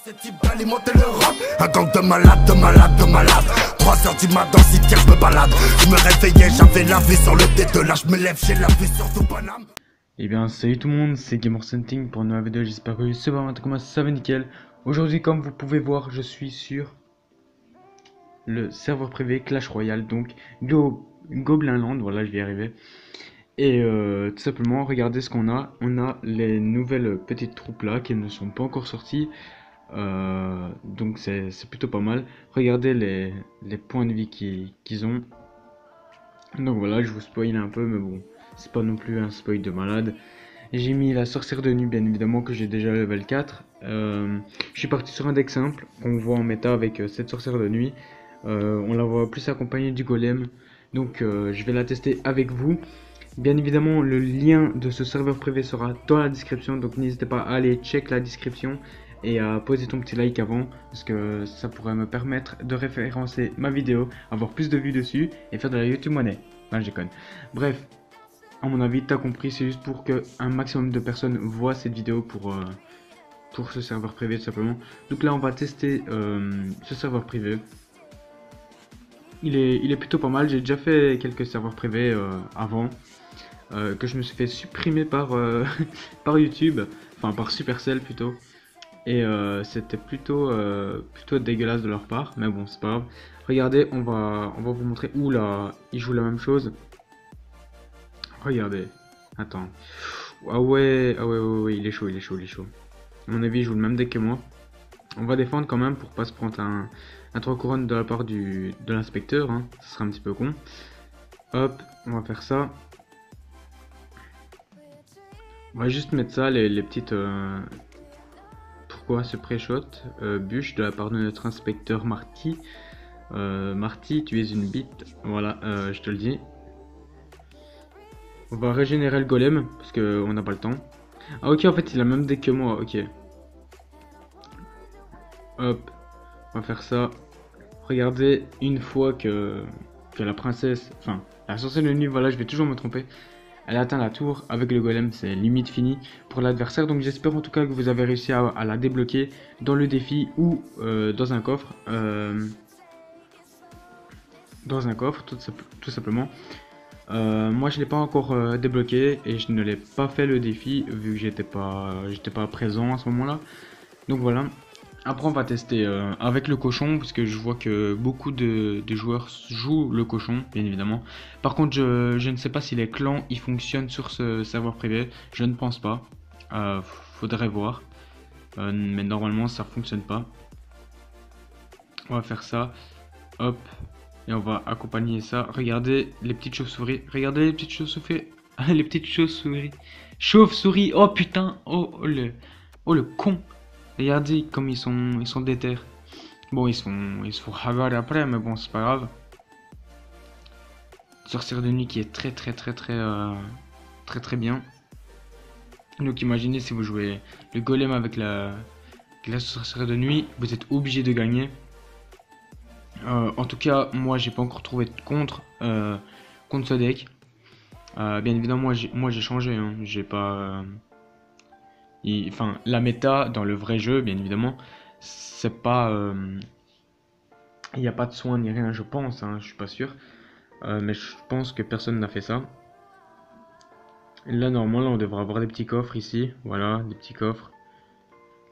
Ce type d'alimenter le rap. Un gang de malades, de malades, de malades. 3 heures du matin dans le cimetière, je me balade. Je me réveillais, j'avais la vie sur le tête. Là je me lève, j'ai la vue sur tout Paname. Eh bien salut tout le monde, c'est GamerSunting pour une nouvelle vidéo, j'espère que ce comment ça va nickel. Aujourd'hui comme vous pouvez voir, je suis sur le serveur privé Clash Royale, donc Goblin Land, voilà je vais y arriver. Et tout simplement, regardez ce qu'on a. On a les nouvelles petites troupes là qui ne sont pas encore sorties. Donc c'est plutôt pas mal. Regardez les points de vie qu'ils ont. Donc voilà, je vous spoil un peu, mais bon, c'est pas non plus un spoil de malade. J'ai mis la sorcière de nuit, bien évidemment, que j'ai déjà level 4. Je suis parti sur un deck simple qu'on voit en méta avec cette sorcière de nuit. On la voit plus accompagnée du golem. Donc je vais la tester avec vous. Bien évidemment, le lien de ce serveur privé sera dans la description, donc n'hésitez pas à aller check la description et à poser ton petit like avant, parce que ça pourrait me permettre de référencer ma vidéo, avoir plus de vues dessus et faire de la YouTube monnaie. Non, je déconne. Bref, à mon avis, t'as compris, c'est juste pour que un maximum de personnes voient cette vidéo pour ce serveur privé tout simplement. Donc là, on va tester ce serveur privé. Il est plutôt pas mal, j'ai déjà fait quelques serveurs privés avant. Que je me suis fait supprimer par, par YouTube, enfin par Supercell plutôt, et c'était plutôt dégueulasse de leur part, mais bon c'est pas grave. Regardez, on va vous montrer. Ouh là, il joue la même chose. Regardez, attends, ah ouais, ouais, il est chaud, il est chaud, il est chaud. À mon avis il joue le même deck que moi. On va défendre quand même pour pas se prendre un 3 couronnes de la part de l'inspecteur, hein. Ça sera un petit peu con. Hop, on va faire ça. On va juste mettre ça, les petites... Pourquoi ce pré-shot bûche de la part de notre inspecteur Marty. Marty, tu es une bite. Voilà, je te le dis. On va régénérer le golem, parce qu'on n'a pas le temps. Ah ok, en fait, il a le même deck que moi, ok. Hop, on va faire ça. Regardez, une fois que la princesse... Enfin, la sorcière de nuit, voilà, je vais toujours me tromper. Elle a atteint la tour avec le golem, c'est limite fini pour l'adversaire. Donc j'espère en tout cas que vous avez réussi à la débloquer dans le défi ou dans un coffre. Dans un coffre, tout simplement. Moi je ne l'ai pas encore débloqué et je ne l'ai pas fait le défi vu que j'étais pas présent à ce moment-là. Donc voilà. Après on va tester avec le cochon, puisque je vois que beaucoup de joueurs jouent le cochon, bien évidemment. Par contre je ne sais pas si les clans ils fonctionnent sur ce serveur privé, je ne pense pas. Faudrait voir, mais normalement ça fonctionne pas. On va faire ça, hop, et on va accompagner ça. Regardez les petites chauves-souris, regardez les petites chauves-souris, les petites chauves-souris, chauve-souris, oh putain, oh le con. Regardez comme ils sont déter. Bon, ils se font ravoir après, mais bon, c'est pas grave. Sorcière de nuit qui est très bien. Donc imaginez si vous jouez le golem avec la sorcière de nuit, vous êtes obligé de gagner. En tout cas, moi j'ai pas encore trouvé de contre ce deck. Bien évidemment, moi j'ai changé, hein. J'ai pas... Enfin, la méta dans le vrai jeu, bien évidemment, c'est pas... il n'y a pas de soin ni rien, je pense, hein, je suis pas sûr. Mais je pense que personne n'a fait ça. Et là, normalement, on devrait avoir des petits coffres ici. Voilà, des petits coffres.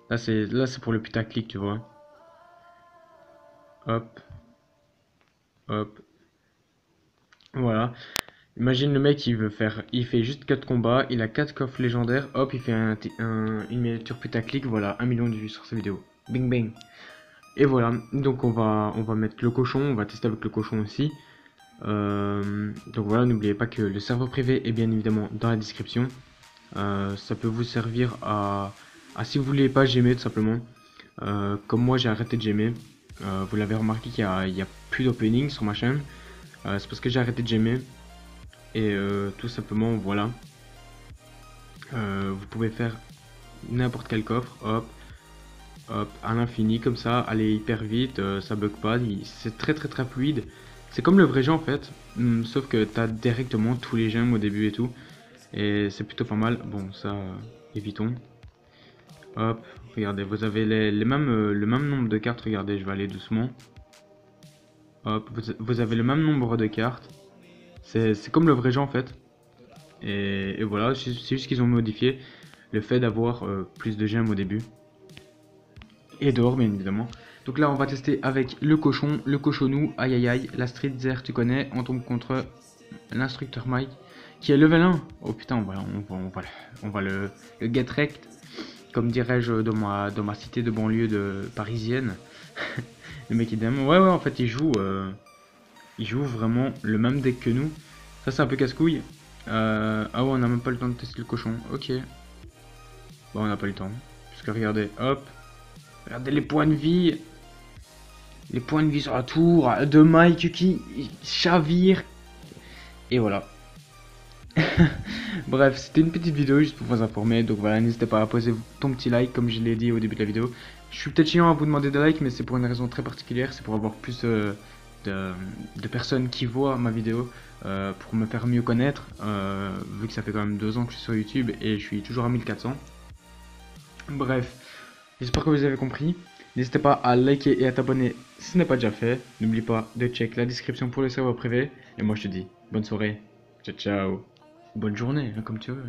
Là, c'est pour le putaclic, tu vois. Hop. Hop. Voilà. Imagine le mec, il fait juste 4 combats, il a 4 coffres légendaires, hop, il fait une miniature putaclic, voilà, 1 million de vues sur sa vidéo. Bing bang. Et voilà, donc on va mettre le cochon, on va tester avec le cochon aussi. Donc voilà, n'oubliez pas que le serveur privé est bien évidemment dans la description. Ça peut vous servir à si vous voulez pas gémer tout simplement. Comme moi j'ai arrêté de gémer. Vous l'avez remarqué qu'il y a plus d'opening sur ma chaîne. C'est parce que j'ai arrêté de gémer. Et tout simplement voilà, vous pouvez faire n'importe quel coffre, hop, hop, à l'infini comme ça, aller hyper vite, ça bug pas, c'est très fluide. C'est comme le vrai jeu en fait, sauf que t'as directement tous les gemmes au début et tout, et c'est plutôt pas mal. Bon ça, évitons. Hop, regardez, vous avez les mêmes, le même nombre de cartes. Regardez, je vais aller doucement. Hop, vous avez le même nombre de cartes. C'est comme le vrai jeu en fait. Et voilà, c'est juste qu'ils ont modifié le fait d'avoir plus de gemmes au début. Et dehors, bien évidemment. Donc là, on va tester avec le cochon, le cochonou, aïe aïe aïe, la Street Zer, tu connais. On tombe contre l'instructeur Mike, qui est level 1. Oh putain, on va le get wrecked, comme dirais-je dans ma cité de banlieue parisienne. Le mec est dingue. Ouais, en fait, il joue vraiment le même deck que nous. Ça, c'est un peu casse-couille. Ah ouais, on n'a même pas le temps de tester le cochon. Ok. Bon, on n'a pas le temps. Parce que regardez, hop. Regardez les points de vie. Les points de vie sur la tour de Mike qui chavire. Et voilà. Bref, c'était une petite vidéo juste pour vous informer. Donc voilà, n'hésitez pas à poser ton petit like comme je l'ai dit au début de la vidéo. Je suis peut-être chiant à vous demander des likes, mais c'est pour une raison très particulière. C'est pour avoir plus de personnes qui voient ma vidéo, pour me faire mieux connaître, vu que ça fait quand même 2 ans que je suis sur YouTube et je suis toujours à 1400. Bref, j'espère que vous avez compris. N'hésitez pas à liker et à t'abonner si ce n'est pas déjà fait. N'oublie pas de check la description pour le serveur privé. Et moi je te dis bonne soirée, ciao ciao, bonne journée, comme tu veux.